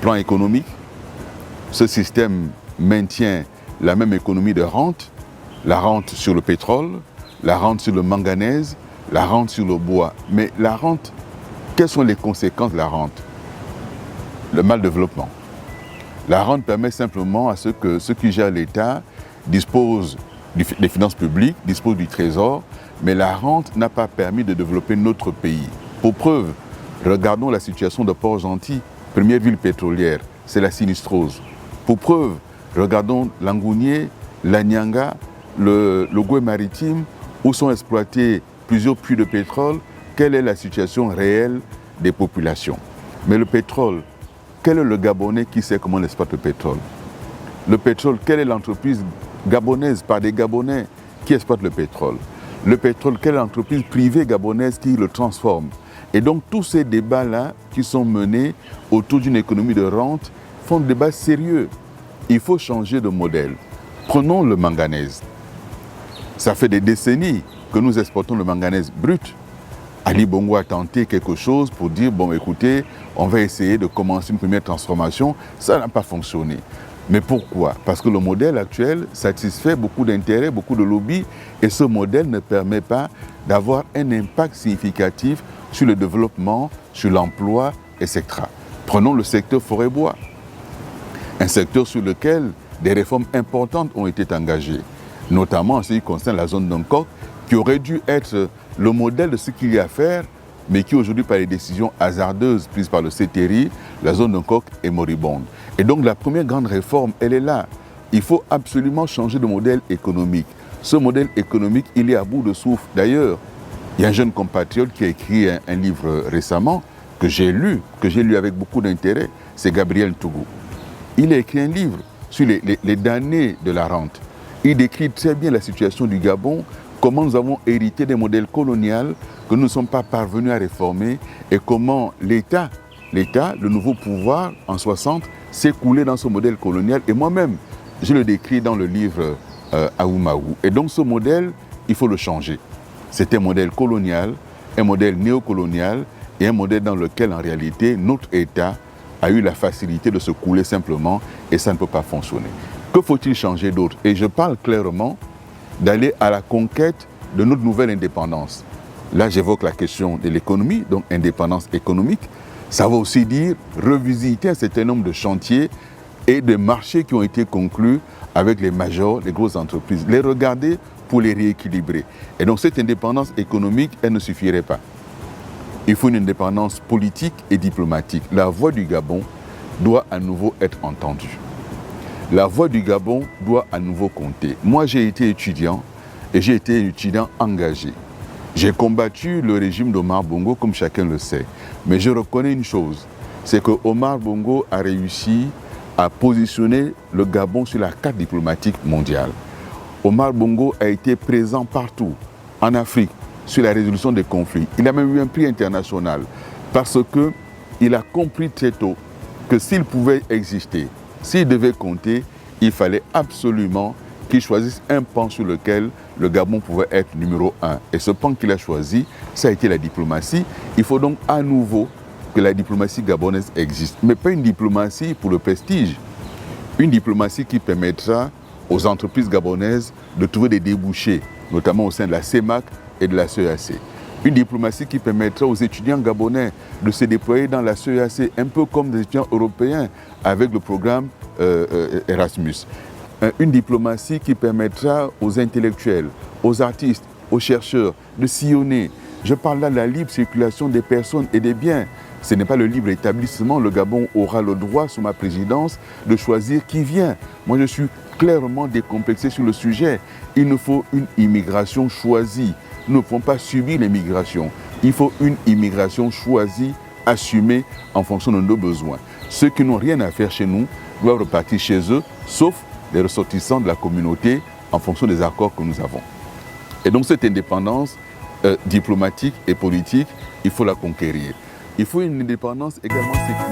plan économique, ce système maintient la même économie de rente, la rente sur le pétrole, la rente sur le manganèse, la rente sur le bois. Mais la rente, quelles sont les conséquences de la rente? Le mal développement. La rente permet simplement à ce que ceux qui gèrent l'État disposent des finances publiques, disposent du trésor, mais la rente n'a pas permis de développer notre pays. Pour preuve, regardons la situation de Port-Gentil, première ville pétrolière, c'est la sinistrose. Pour preuve, regardons Langounier, l'Anyanga, le Goué maritime, où sont exploités plusieurs puits de pétrole, quelle est la situation réelle des populations. Mais le pétrole, quel est le Gabonais qui sait comment on exploite le pétrole? Le pétrole, quelle est l'entreprise gabonaise par des Gabonais qui exploite le pétrole? Le pétrole, quelle est l'entreprise privée gabonaise qui le transforme? Et donc tous ces débats-là qui sont menés autour d'une économie de rente font des débats sérieux. Il faut changer de modèle. Prenons le manganèse. Ça fait des décennies que nous exportons le manganèse brut. Ali Bongo a tenté quelque chose pour dire, bon écoutez, on va essayer de commencer une première transformation. Ça n'a pas fonctionné. Mais pourquoi? Parce que le modèle actuel satisfait beaucoup d'intérêts, beaucoup de lobbies, et ce modèle ne permet pas d'avoir un impact significatif sur le développement, sur l'emploi, etc. Prenons le secteur forêt-bois, un secteur sur lequel des réformes importantes ont été engagées, notamment en ce qui concerne la zone d'Nkok, qui aurait dû être le modèle de ce qu'il y a à faire, mais qui aujourd'hui, par les décisions hasardeuses prises par le CTRI, la zone d'Nkok est moribonde. Et donc la première grande réforme, elle est là. Il faut absolument changer de modèle économique. Ce modèle économique, il est à bout de souffle. D'ailleurs, il y a un jeune compatriote qui a écrit un livre récemment, que j'ai lu avec beaucoup d'intérêt, c'est Gabriel Tougou. Il a écrit un livre sur les damnés de la rente. Il décrit très bien la situation du Gabon, comment nous avons hérité des modèles coloniaux que nous ne sommes pas parvenus à réformer et comment l'État, le nouveau pouvoir en 60, s'est coulé dans ce modèle colonial. Et moi-même, je le décris dans le livre Aoumaou. Et donc ce modèle, il faut le changer. C'est un modèle colonial, un modèle néocolonial et un modèle dans lequel en réalité notre État a eu la facilité de se couler simplement et ça ne peut pas fonctionner. Que faut-il changer d'autre? Et je parle clairement d'aller à la conquête de notre nouvelle indépendance. Là, j'évoque la question de l'économie, donc indépendance économique. Ça va aussi dire revisiter un certain nombre de chantiers et de marchés qui ont été conclus avec les majors, les grosses entreprises. Les regarder pour les rééquilibrer. Et donc cette indépendance économique, elle ne suffirait pas. Il faut une indépendance politique et diplomatique. La voix du Gabon doit à nouveau être entendue. La voix du Gabon doit à nouveau compter. Moi, j'ai été étudiant et j'ai été un étudiant engagé. J'ai combattu le régime d'Omar Bongo, comme chacun le sait. Mais je reconnais une chose, c'est que Omar Bongo a réussi à positionner le Gabon sur la carte diplomatique mondiale. Omar Bongo a été présent partout, en Afrique, sur la résolution des conflits. Il a même eu un prix international parce qu'il a compris très tôt que s'il pouvait exister, s'il devait compter, il fallait absolument qu'il choisisse un pan sur lequel le Gabon pouvait être numéro 1. Et ce pan qu'il a choisi, ça a été la diplomatie. Il faut donc à nouveau que la diplomatie gabonaise existe. Mais pas une diplomatie pour le prestige. Une diplomatie qui permettra aux entreprises gabonaises de trouver des débouchés, notamment au sein de la CEMAC et de la CEAC. Une diplomatie qui permettra aux étudiants gabonais de se déployer dans la CEAC, un peu comme des étudiants européens avec le programme Erasmus. Une diplomatie qui permettra aux intellectuels, aux artistes, aux chercheurs de sillonner. Je parle là de la libre circulation des personnes et des biens. Ce n'est pas le libre établissement. Le Gabon aura le droit, sous ma présidence, de choisir qui vient. Moi, je suis clairement décomplexé sur le sujet. Il nous faut une immigration choisie. Nous ne pouvons pas subir l'immigration. Il faut une immigration choisie, assumée en fonction de nos besoins. Ceux qui n'ont rien à faire chez nous doivent repartir chez eux, sauf les ressortissants de la communauté en fonction des accords que nous avons. Et donc cette indépendance diplomatique et politique, il faut la conquérir. Il faut une indépendance également sécuritaire.